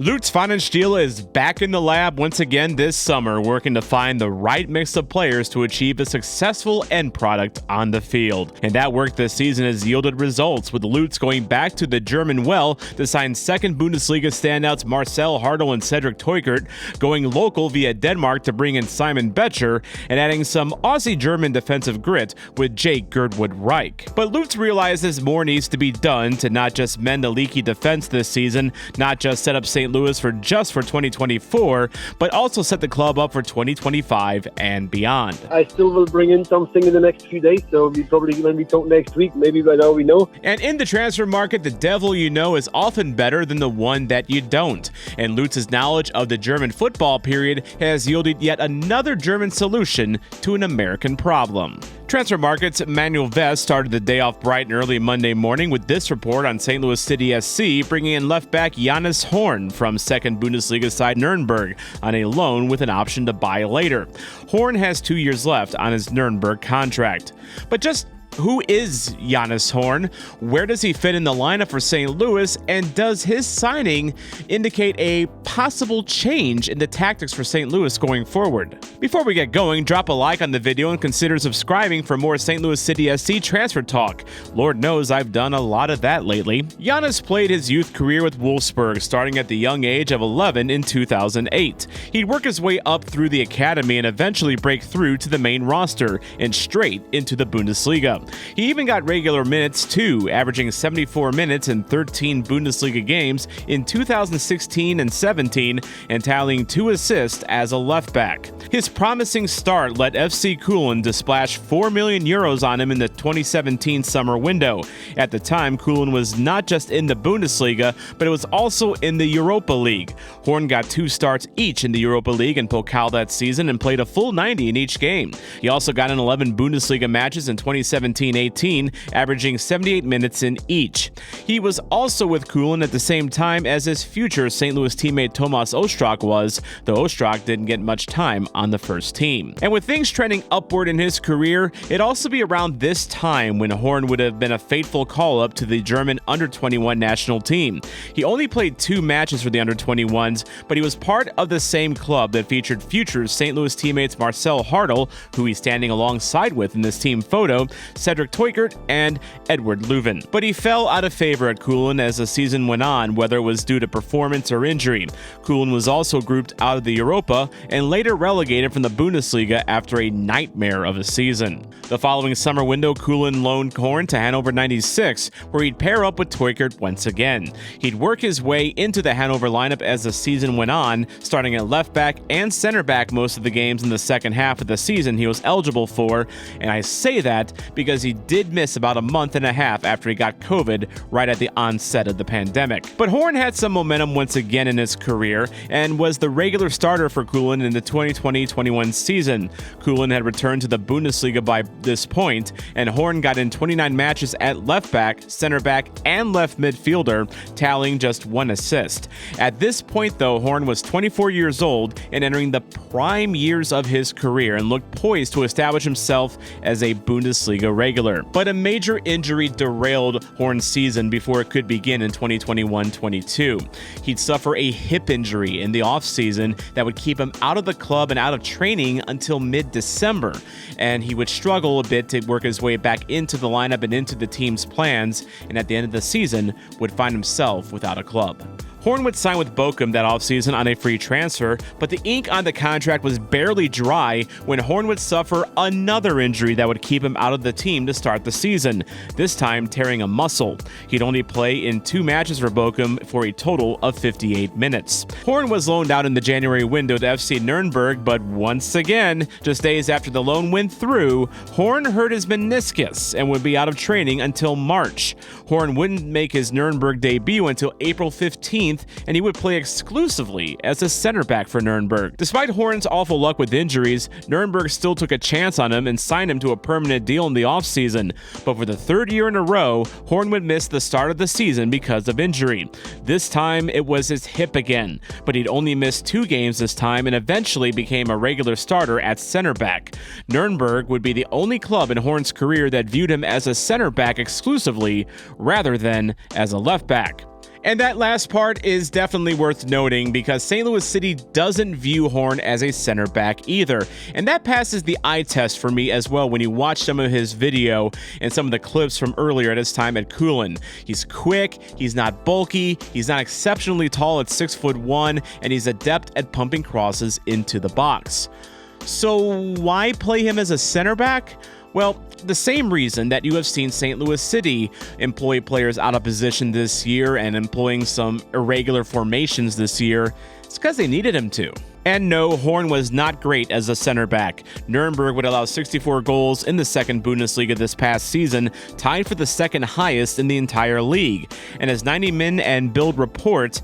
Lutz Pfannenstiel is back in the lab once again this summer, working to find the right mix of players to achieve a successful end product on the field. And that work this season has yielded results, with Lutz going back to the German well to sign second Bundesliga standouts Marcel Hartl and Cedric Teukert, going local via Denmark to bring in Simon Becher, and adding some Aussie-German defensive grit with Jake Girdwood Reich. But Lutz realizes more needs to be done to not just mend a leaky defense this season, not just set up St. Louis for 2024, but also set the club up for 2025 and beyond. I still will bring in something in the next few days, so we probably, when we talk next week, maybe by now we know. And in the transfer market, the devil you know is often better than the one that you don't. And Lutz's knowledge of the German football period has yielded yet another German solution to an American problem. Transfer Market's Manuel Vest started the day off bright and early Monday morning with this report on St. Louis City SC bringing in left back Johannes Horn from second Bundesliga side Nürnberg on a loan with an option to buy later. Horn has 2 years left on his Nürnberg contract. But just who is Johannes Horn? Where does he fit in the lineup for St. Louis? And does his signing indicate a possible change in the tactics for St. Louis going forward? Before we get going, drop a like on the video and consider subscribing for more St. Louis City SC transfer talk. Lord knows I've done a lot of that lately. Johannes played his youth career with Wolfsburg, starting at the young age of 11 in 2008. He'd work his way up through the academy and eventually break through to the main roster and straight into the Bundesliga. He even got regular minutes too, averaging 74 minutes in 13 Bundesliga games in 2016 and 17, and tallying 2 assists as a left back. His promising start led FC Köln to splash 4 million euros on him in the 2017 summer window. At the time, Köln was not just in the Bundesliga, but it was also in the Europa League. Horn got 2 starts each in the Europa League and Pokal that season and played a full 90 in each game. He also got in 11 Bundesliga matches in 2017-18, averaging 78 minutes in each. He was also with Köln at the same time as his future St. Louis teammate Thomas Ostrak was, though Ostrak didn't get much time on the first team. And with things trending upward in his career, it'd also be around this time when Horn would have been a fateful call-up to the German under-21 national team. He only played 2 matches for the under-21s, but he was part of the same club that featured future St. Louis teammates Marcel Hartl, who he's standing alongside with in this team photo, Cedric Teukert, and Edward Leuven. But he fell out of favor at Köln as the season went on, whether it was due to performance or injury. Köln was also grouped out of the Europa and later relegated from the Bundesliga after a nightmare of a season. The following summer window, Köln loaned Horn to Hannover 96, where he'd pair up with Teukert once again. He'd work his way into the Hannover lineup as the season went on, starting at left back and center back most of the games in the second half of the season he was eligible for, and I say that because he did miss about a month and a half after he got COVID right at the onset of the pandemic. But Horn had some momentum once again in his career and was the regular starter for Köln in the 2020-21 season. Köln had returned to the Bundesliga by this point, and Horn got in 29 matches at left back, center back, and left midfielder, tallying just 1 assist. At this point, though, Horn was 24 years old and entering the prime years of his career and looked poised to establish himself as a Bundesliga regular. But a major injury derailed Horn's season before it could begin in 2021-22. He'd suffer a hip injury in the offseason that would keep him out of the club and out of training until mid-December, and he would struggle a bit to work his way back into the lineup and into the team's plans, and at the end of the season would find himself without a club. Horn would sign with Bochum that offseason on a free transfer, but the ink on the contract was barely dry when Horn would suffer another injury that would keep him out of the team to start the season, this time tearing a muscle. He'd only play in 2 matches for Bochum for a total of 58 minutes. Horn was loaned out in the January window to FC Nürnberg, but once again, just days after the loan went through, Horn hurt his meniscus and would be out of training until March. Horn wouldn't make his Nürnberg debut until April 15th, and he would play exclusively as a center back for Nürnberg. Despite Horn's awful luck with injuries, Nürnberg still took a chance on him and signed him to a permanent deal in the offseason. But for the 3rd year in a row, Horn would miss the start of the season because of injury. This time, it was his hip again, but he'd only missed 2 games this time and eventually became a regular starter at center back. Nürnberg would be the only club in Horn's career that viewed him as a center back exclusively rather than as a left back. And that last part is definitely worth noting because St. Louis City doesn't view Horn as a center back either. And that passes the eye test for me as well when you watch some of his video and some of the clips from earlier at his time at Kulin. He's quick, he's not bulky, he's not exceptionally tall at 6'1", and he's adept at pumping crosses into the box. So why play him as a center back? Well, the same reason that you have seen St. Louis City employ players out of position this year and employing some irregular formations this year. It's because they needed him to. And no, Horn was not great as a center back. Nürnberg would allow 64 goals in the second Bundesliga this past season, tied for the second highest in the entire league. And as 90 Min and Bild report,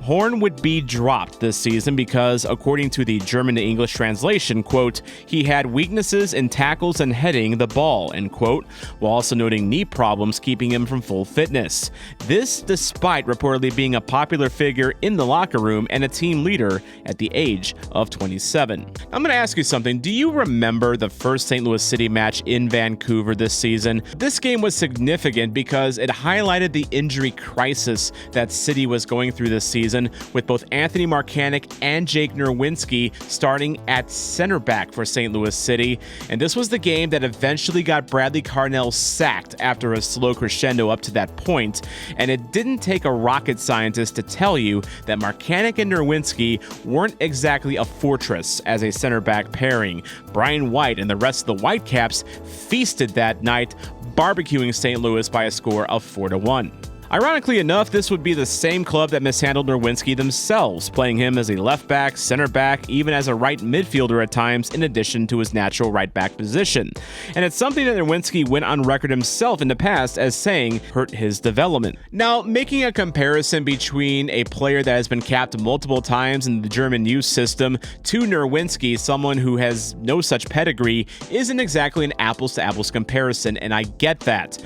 Horn would be dropped this season because, according to the German to English translation, quote, he had weaknesses in tackles and heading the ball, end quote, while also noting knee problems keeping him from full fitness. This despite reportedly being a popular figure in the locker room and a team leader at the age of 27. I'm going to ask you something. Do you remember the first St. Louis City match in Vancouver this season? This game was significant because it highlighted the injury crisis that City was going through this season, with both Anthony Markanek and Jake Nerwinski starting at center back for St. Louis City. And this was the game that eventually got Bradley Carnell sacked after a slow crescendo up to that point. And it didn't take a rocket scientist to tell you that Markanek and Nerwinski weren't exactly a fortress as a center back pairing. Brian White and the rest of the Whitecaps feasted that night, barbecuing St. Louis by a score of 4-1. Ironically enough, this would be the same club that mishandled Nerwinski themselves, playing him as a left back, center back, even as a right midfielder at times, in addition to his natural right back position. And it's something that Nerwinski went on record himself in the past as saying hurt his development. Now, making a comparison between a player that has been capped multiple times in the German youth system to Nerwinski, someone who has no such pedigree, isn't exactly an apples-to-apples comparison, and I get that.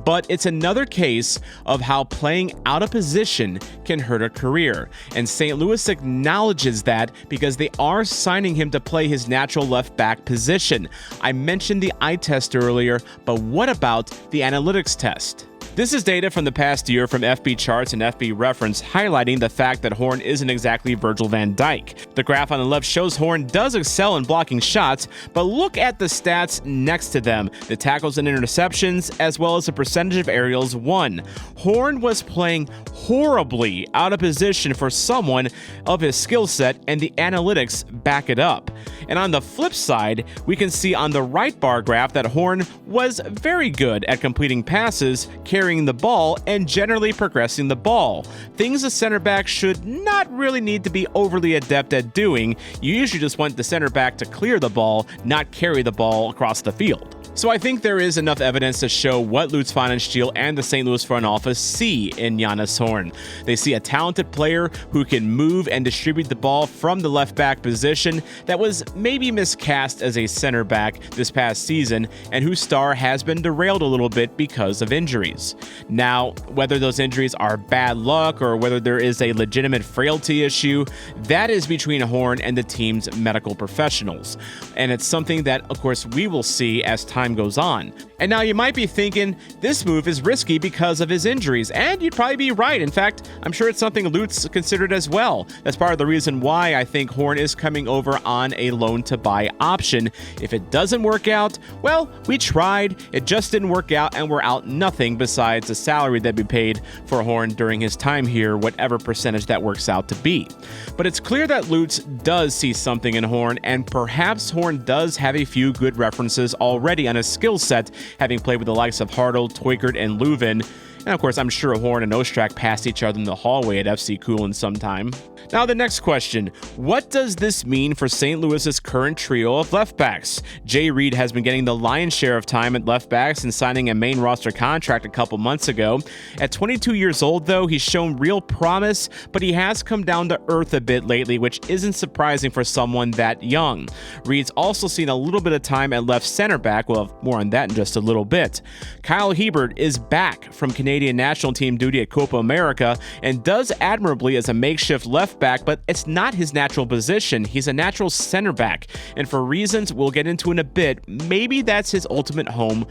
But it's another case of how playing out of position can hurt a career. And St. Louis acknowledges that because they are signing him to play his natural left back position. I mentioned the eye test earlier, but what about the analytics test? This is data from the past year from FB Charts and FB Reference highlighting the fact that Horn isn't exactly Virgil van Dijk. The graph on the left shows Horn does excel in blocking shots, but look at the stats next to them, the tackles and interceptions, as well as the percentage of aerials won. Horn was playing horribly out of position for someone of his skill set, and the analytics back it up. And on the flip side, we can see on the right bar graph that Horn was very good at completing passes, carrying the ball, and generally progressing the ball. Things a center back should not really need to be overly adept at doing. You usually just want the center back to clear the ball, not carry the ball across the field. So I think there is enough evidence to show what Lutz Pfannenstiel and the St. Louis front office see in Jonas Horn. They see a talented player who can move and distribute the ball from the left back position that was maybe miscast as a center back this past season and whose star has been derailed a little bit because of injuries. Now, whether those injuries are bad luck or whether there is a legitimate frailty issue, that is between Horn and the team's medical professionals. And it's something that, of course, we will see as time goes on. And now you might be thinking this move is risky because of his injuries, and you'd probably be right. In fact, I'm sure it's something Lutz considered as well. That's part of the reason why I think Horn is coming over on a loan to buy option. If it doesn't work out, well, we tried, it just didn't work out, and we're out nothing besides the salary that we paid for Horn during his time here, whatever percentage that works out to be. But it's clear that Lutz does see something in Horn, and perhaps Horn does have a few good references already on his skill set, having played with the likes of Hartl, Twickert, and Leuven. And of course, I'm sure Horn and Ostrak passed each other in the hallway at FC Kulin sometime. Now the next question, what does this mean for St. Louis's current trio of left backs? Jay Reed has been getting the lion's share of time at left backs and signing a main roster contract a couple months ago. At 22 years old though, he's shown real promise, but he has come down to earth a bit lately, which isn't surprising for someone that young. Reed's also seen a little bit of time at left center back, we'll have more on that in just a little bit. Kyle Hebert is back from Canadian national team duty at Copa America and does admirably as a makeshift left back, but it's not his natural position. He's a natural center back, and for reasons we'll get into in a bit, maybe that's his ultimate home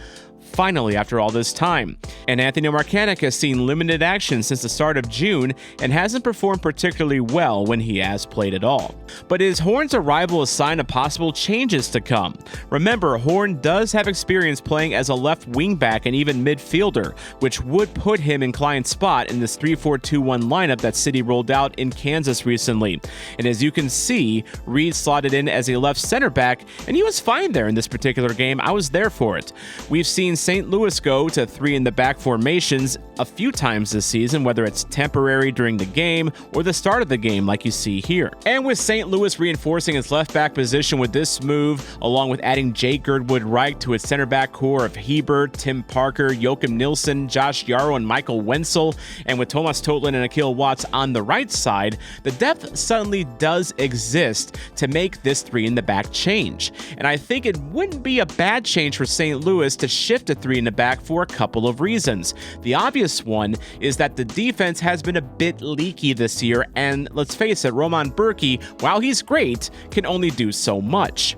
finally after all this time. And Anthony Marcanic has seen limited action since the start of June and hasn't performed particularly well when he has played at all. But is Horn's arrival a sign of possible changes to come? Remember, Horn does have experience playing as a left wingback and even midfielder, which would put him in Klein's spot in this 3-4-2-1 lineup that City rolled out in Kansas recently. And as you can see, Reed slotted in as a left center back, and he was fine there in this particular game. I was there for it. We've seen St. Louis go to 3 in the back formations a few times this season, whether it's temporary during the game or the start of the game like you see here. And with St. Louis reinforcing its left back position with this move, along with adding Jake Girdwood-Reich to its center back core of Hebert, Tim Parker, Joachim Nilsson, Josh Yarrow, and Michael Wenzel, and with Thomas Totland and Akil Watts on the right side, the depth suddenly does exist to make this 3 in the back change. And I think it wouldn't be a bad change for St. Louis to shift to 3 in the back for a couple of reasons. The obvious one is that the defense has been a bit leaky this year, and let's face it, Roman Bürki, while he's great, can only do so much.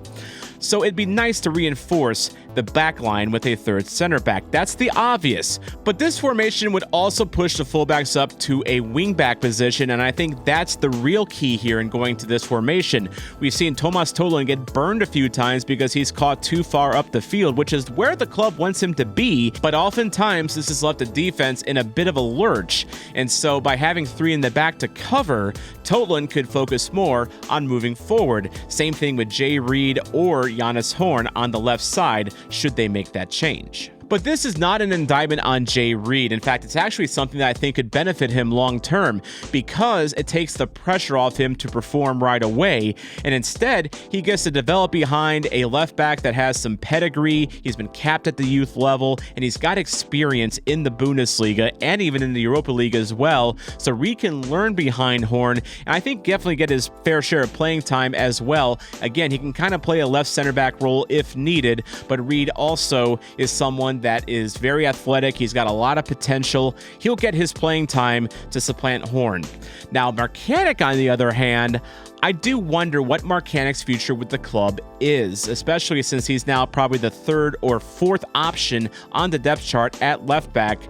So it'd be nice to reinforce the back line with a third center back. That's the obvious. But this formation would also push the fullbacks up to a wingback position, and I think that's the real key here in going to this formation. We've seen Thomas Totland get burned a few times because he's caught too far up the field, which is where the club wants him to be, but oftentimes this has left the defense in a bit of a lurch. And so by having 3 in the back to cover, Totland could focus more on moving forward. Same thing with Jay Reed or Jonas Horn on the left side, should they make that change. But this is not an indictment on Jay Reed. In fact, it's actually something that I think could benefit him long term because it takes the pressure off him to perform right away. And instead, he gets to develop behind a left back that has some pedigree. He's been capped at the youth level, and he's got experience in the Bundesliga and even in the Europa League as well. So Reed can learn behind Horn, and I think definitely get his fair share of playing time as well. Again, he can kind of play a left center back role if needed, but Reed also is someone that is very athletic. He's got a lot of potential. He'll get his playing time to supplant Horn. Now, Marcanic, on the other hand, I do wonder what Marcanic's future with the club is, especially since he's now probably the 3rd or 4th option on the depth chart at left back,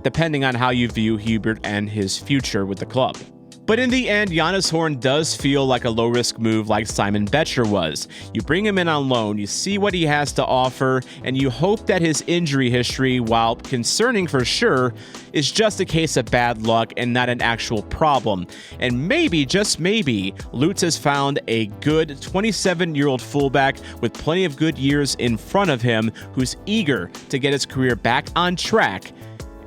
depending on how you view Hubert and his future with the club. But in the end, Jonas Horn does feel like a low-risk move like Simon Betcher was. You bring him in on loan, you see what he has to offer, and you hope that his injury history, while concerning for sure, is just a case of bad luck and not an actual problem. And maybe, just maybe, Lutz has found a good 27-year-old fullback with plenty of good years in front of him who's eager to get his career back on track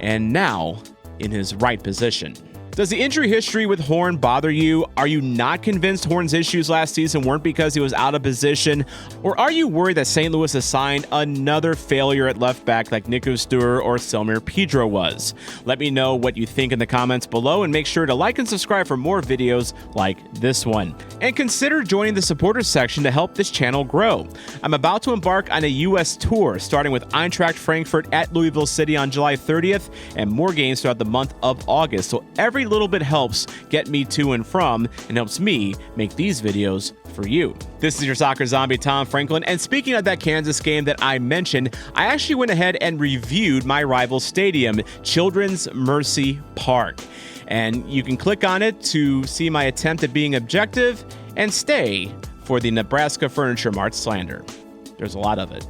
and now in his right position. Does the injury history with Horn bother you? Are you not convinced Horn's issues last season weren't because he was out of position? Or are you worried that St. Louis assigned another failure at left back like Nico Stur or Selmir Pedro was? Let me know what you think in the comments below, and make sure to like and subscribe for more videos like this one. And consider joining the supporters section to help this channel grow. I'm about to embark on a US tour, starting with Eintracht Frankfurt at Louisville City on July 30th, and more games throughout the month of August. So every little bit helps get me to and from, and helps me make these videos for you. This is your soccer zombie, Tom Franklin, and speaking of that Kansas game that I mentioned, I actually went ahead and reviewed my rival stadium, Children's Mercy Park. And you can click on it to see my attempt at being objective, and stay for the Nebraska Furniture Mart slander. There's a lot of it.